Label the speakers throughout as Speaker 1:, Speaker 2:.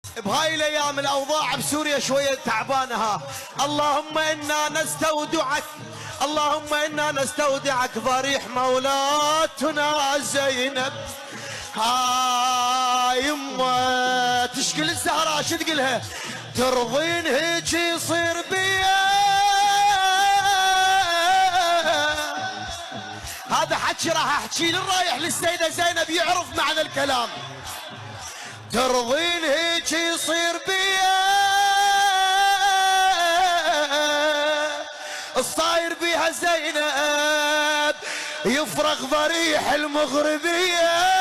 Speaker 1: بهاي الايام الاوضاع بسوريا شويه تعبانه. اللهم انا نستودعك، اللهم انا نستودعك ضريح مولاتنا زينب. هاي يمه تشكل الزهراء شو تقولها؟ ترضين هيك يصير بيا؟ هذا حكي راح احكي للرايح للسيده زينب يعرف معنى الكلام. ترضين هيك يصير بيا؟ الصاير بيها زينب يفرغ ضريح المغربية،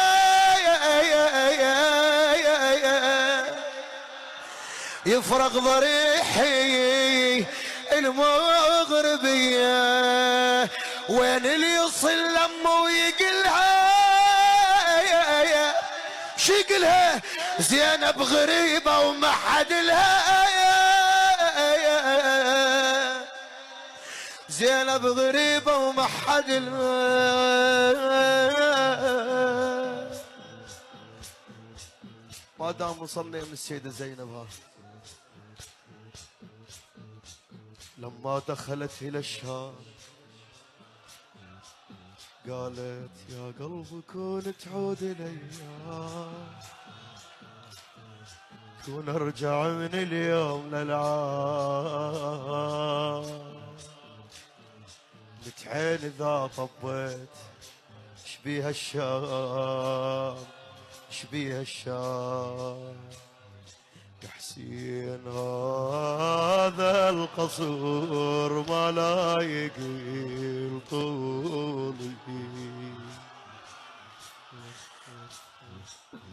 Speaker 1: يفرغ ضريحي المغربية. وين اللي يصل لما ويقلها؟ شو يقلها؟ زينب غريبة وما حد لها، زينب غريبة وما حد لها. ما دام وصلنا من السيدة زينب ها، لما دخلت إلى الشام قالت يا قلبي كون تعود الأيام، كون ارجع من اليوم للعام. متعين إذا طبيت شبيها الشام، شبيها الشام. يا حسين هذا القصور ما لا يقيل طولي،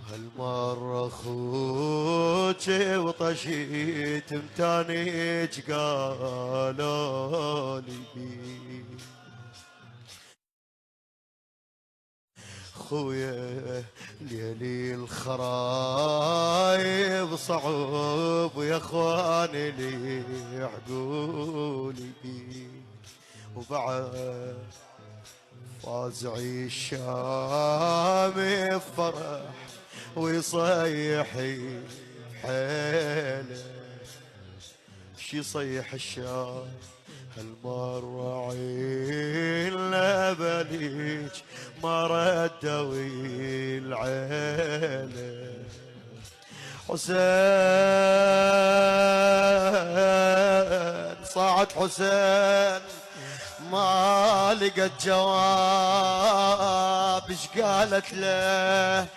Speaker 1: هالمرة خوك وطشيت متانيج قالوا لي خويا ليلي الخرايب صعوب ويا اخواني لي عقولي، وبعد فازعي الشام بفرح ويصيح بحيله. شي يصيح الشام هالمرة عين لبليج ما ردوا العيلة. حسين صاعد حسين ما لقت جواب، ايش قالت له؟